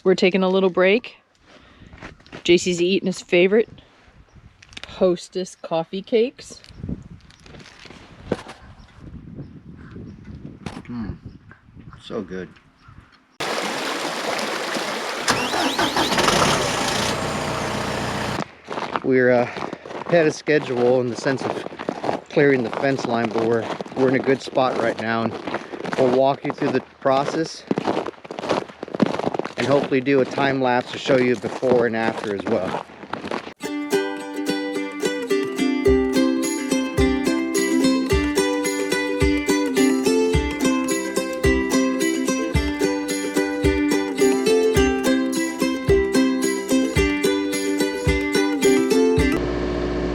We're taking a little break. JC's eating his favorite Hostess coffee cakes. So good. We're ahead of schedule in the sense of clearing the fence line, but we're in a good spot right now, and we'll walk you through the process and hopefully do a time lapse to show you before and after as well.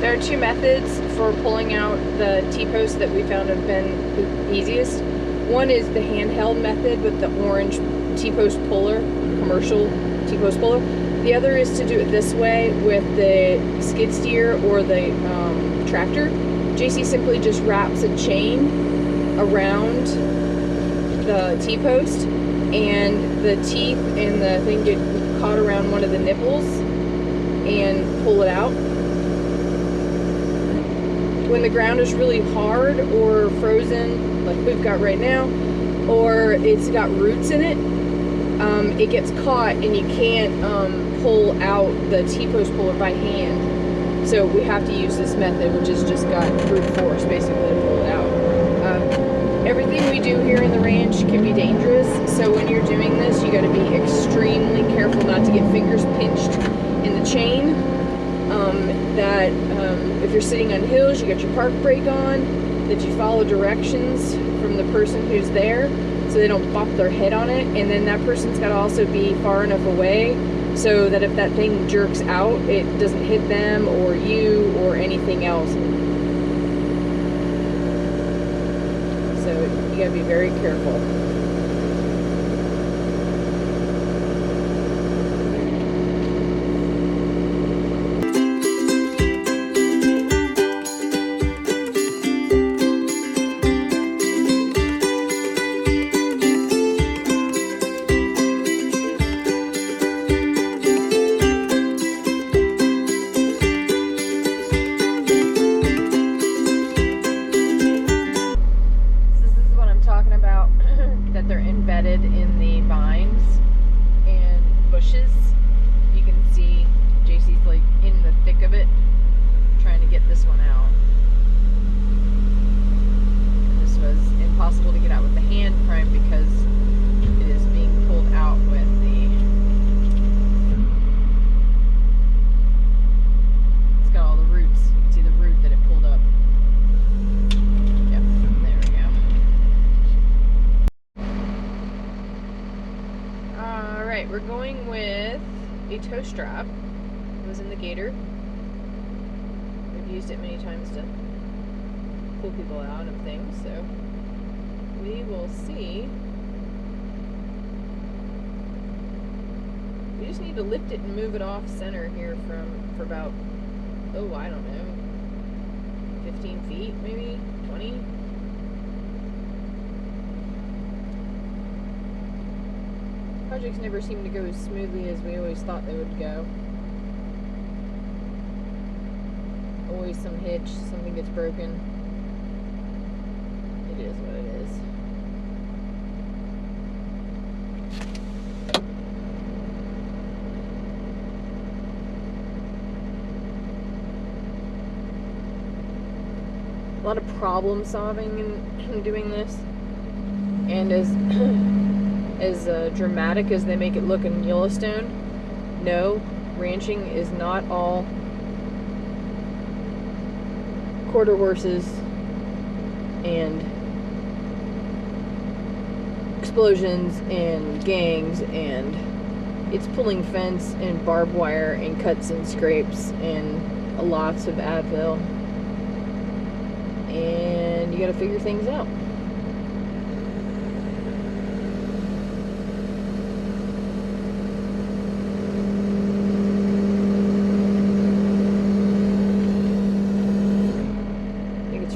There are two methods for pulling out the T-posts that we found have been the easiest. One is the handheld method with the orange T-post puller, commercial T-post puller. The other is to do it this way with the skid steer or the tractor. JC simply just wraps a chain around the T-post, and the teeth and the thing get caught around one of the nipples and pull it out. When the ground is really hard or frozen, like we've got right now, or it's got roots in it, it gets caught and you can't pull out the T-post puller by hand. So we have to use this method, which has just got brute force basically to pull it out. Everything we do here in the ranch can be dangerous, so when you're doing this, you got to be extremely careful not to get fingers pinched in the chain. If you're sitting on hills, you got your park brake on, that you follow directions from the person who's there so they don't bop their head on it, and then that person's got to also be far enough away so that if that thing jerks out, it doesn't hit them or you or anything else. So you gotta be very careful. In the vines and bushes. You can see JC's like in the thick of it trying to get this one out. And this was impossible to get out with the hand prime because it is being pulled out with the... It's got all the roots. You can see the root that it pulled up. Yep, there we go. Alright, we're going with a toe strap. It was in the gator. We've used it many times to pull people out of things, so we will see. We just need to lift it and move it off center here for about, oh, I don't know, 15 feet, maybe 20. Projects never seem to go as smoothly as we always thought they would go. Always some hitch, something gets broken. It is what it is. A lot of problem solving in doing this, and as dramatic as they make it look in Yellowstone, no, ranching is not all quarter horses and explosions and gangs, and it's pulling fence and barbed wire and cuts and scrapes and lots of Advil, and you gotta figure things out.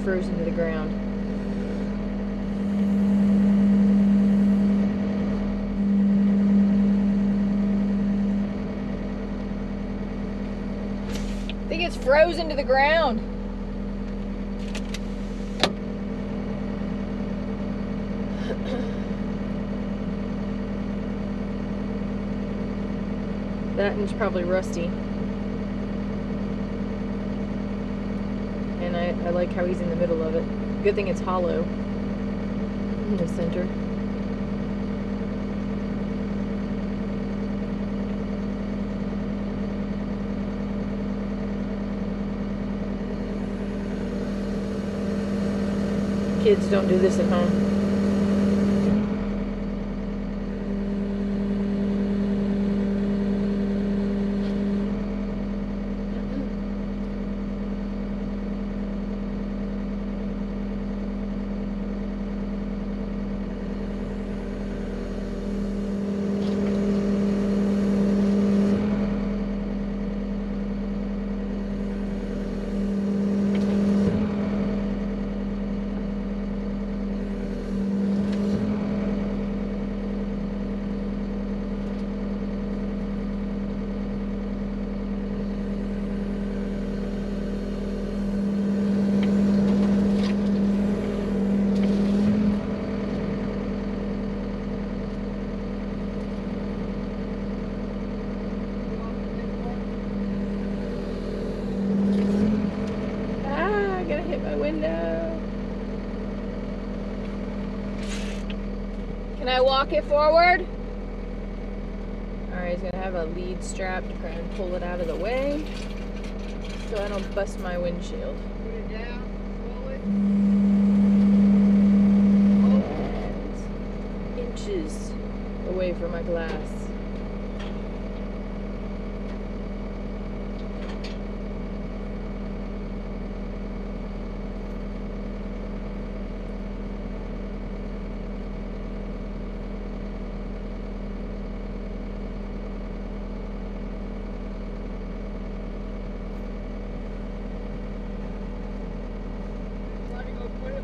Frozen to the ground. it's frozen to the ground. That one's probably rusty. And I like how he's in the middle of it. Good thing it's hollow in the center. Kids don't do this at home. Can I walk it forward? Alright, he's gonna have a lead strap to try and pull it out of the way so I don't bust my windshield. Put it down slowly. And inches away from my glass.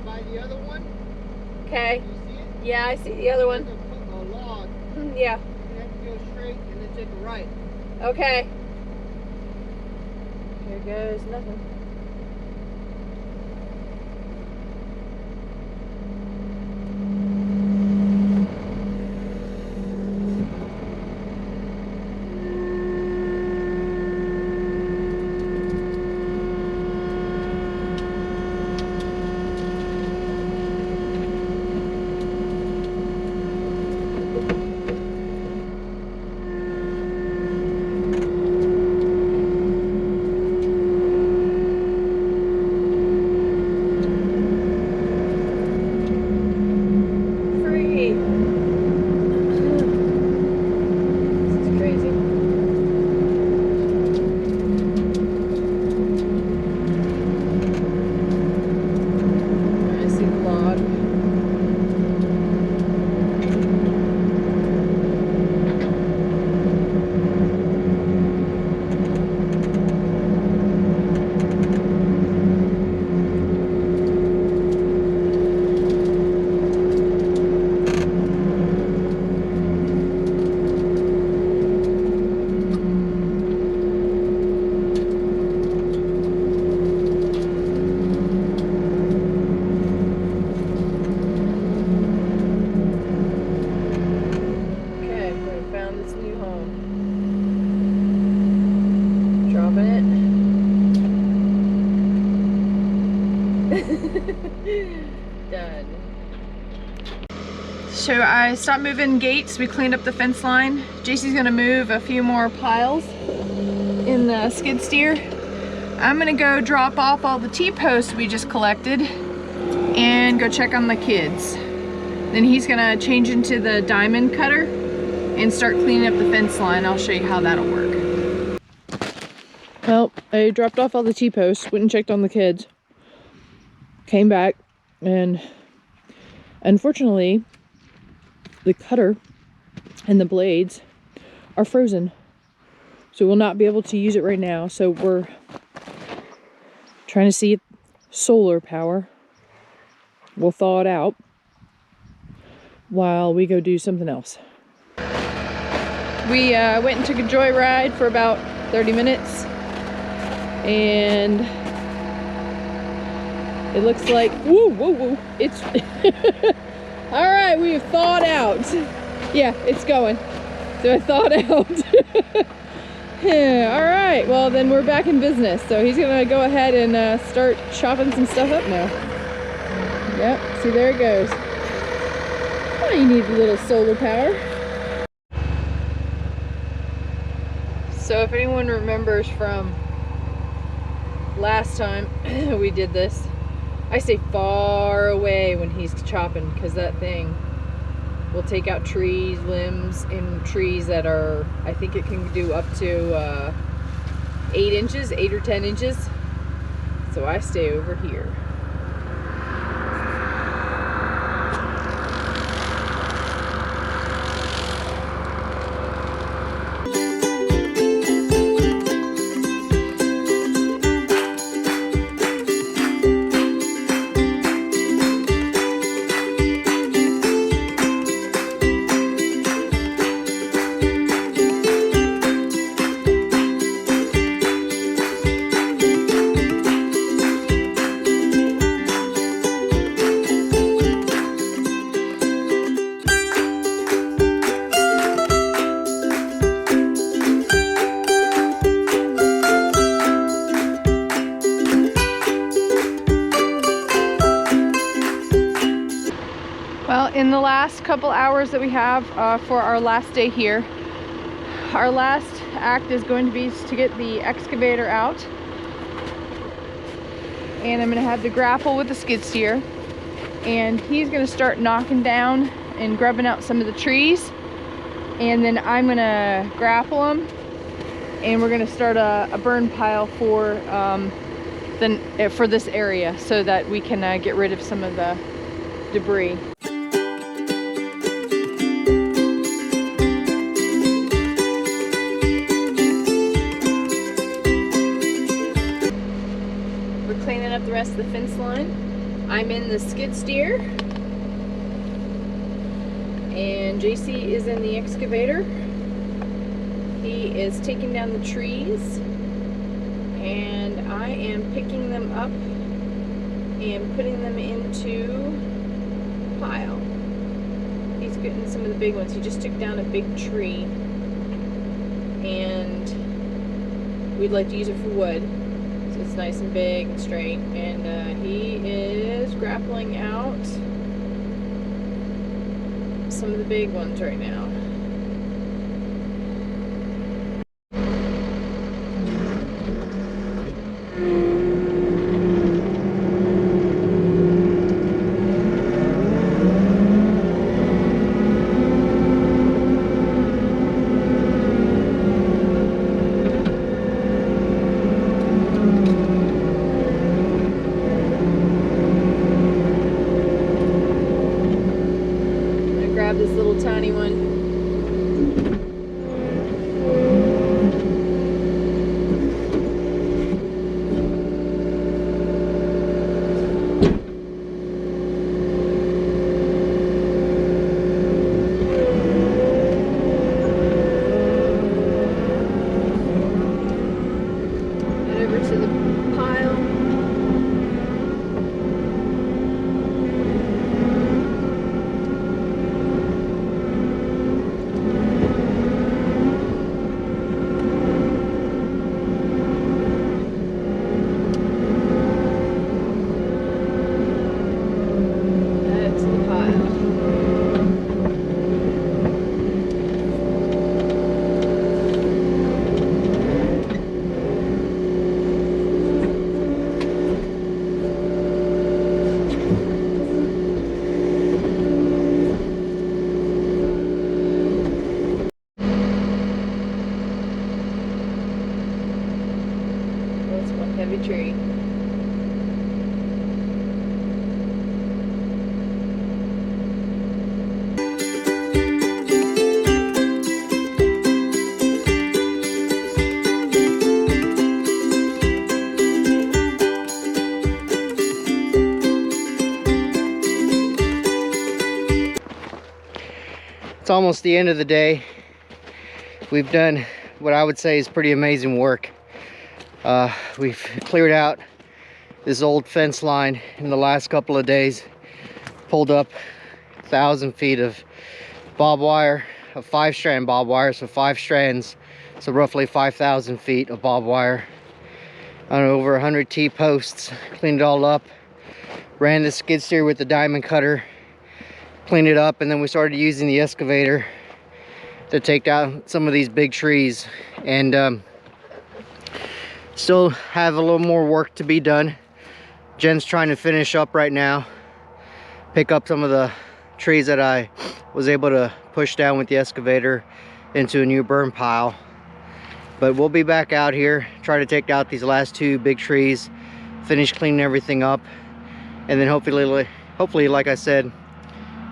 By the other one. Okay. You see it? Yeah, I see the other one. A log. Yeah. You have to go straight and then take a right. Okay. Here goes nothing. Done. So I stopped moving gates. We cleaned up the fence line. JC's gonna move a few more piles in the skid steer. I'm gonna go drop off all the T-posts we just collected and go check on the kids. Then he's gonna change into the diamond cutter and start cleaning up the fence line. I'll show you how that'll work. Well, I dropped off all the T-posts, went and checked on the kids, came back, and unfortunately the cutter and the blades are frozen, so we'll not be able to use it right now. So we're trying to see if solar power will thaw it out while we go do something else. We went and took a joyride for about 30 minutes And it looks like, whoa, whoa, whoa, it's, all right, we have thawed out. Yeah, it's going. So I thawed out. All right, well then we're back in business. So he's gonna go ahead and start chopping some stuff up now. Yep, see, there it goes. Oh, you need a little solar power. So if anyone remembers from last time we did this, I stay far away when he's chopping, because that thing will take out trees, limbs, and trees that are, I think it can do up to 8 inches, 8 or 10 inches. So I stay over here. Well, in the last couple hours that we have for our last day here, our last act is going to be to get the excavator out. And I'm going to have the grapple with the skid steer. And he's going to start knocking down and grubbing out some of the trees. And then I'm going to grapple them. And we're going to start a burn pile for this area, so that we can get rid of some of the debris. Cleaning up the rest of the fence line. I'm in the skid steer, and JC is in the excavator. He is taking down the trees, and I am picking them up and putting them into a pile. He's getting some of the big ones. He just took down a big tree, and we'd like to use it for wood. It's nice and big and straight, and he is grappling out some of the big ones right now. This little tiny one. Head over to the pile. Heavy tree. It's almost the end of the day. We've done what I would say is pretty amazing work. We've cleared out this old fence line in the last couple of days. Pulled up 1,000 feet of bob wire, a 5-strand bob wire, so 5 strands, so roughly 5,000 feet of bob wire. On over 100 T-posts, cleaned it all up, ran the skid steer with the diamond cutter, cleaned it up, and then we started using the excavator to take down some of these big trees. And still have a little more work to be done. Jen's trying to finish up right now, pick up some of the trees that I was able to push down with the excavator into a new burn pile. But we'll be back out here, try to take out these last 2 big trees, finish cleaning everything up, and then hopefully, like I said,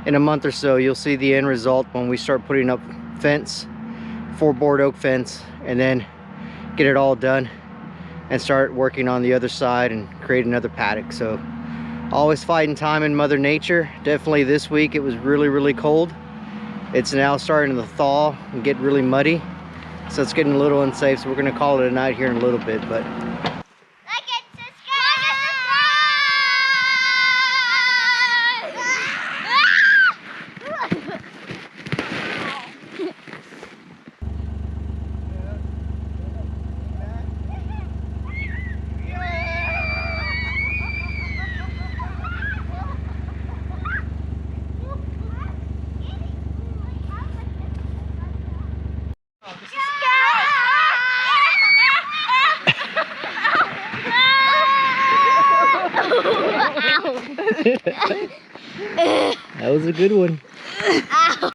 in a month or so, you'll see the end result when we start putting up fence, 4-board oak fence, and then get it all done and start working on the other side and create another paddock. So always fighting time in Mother Nature. Definitely this week it was really cold. It's now starting to thaw and get really muddy, so it's getting a little unsafe, so we're going to call it a night here in a little bit. But that was a good one.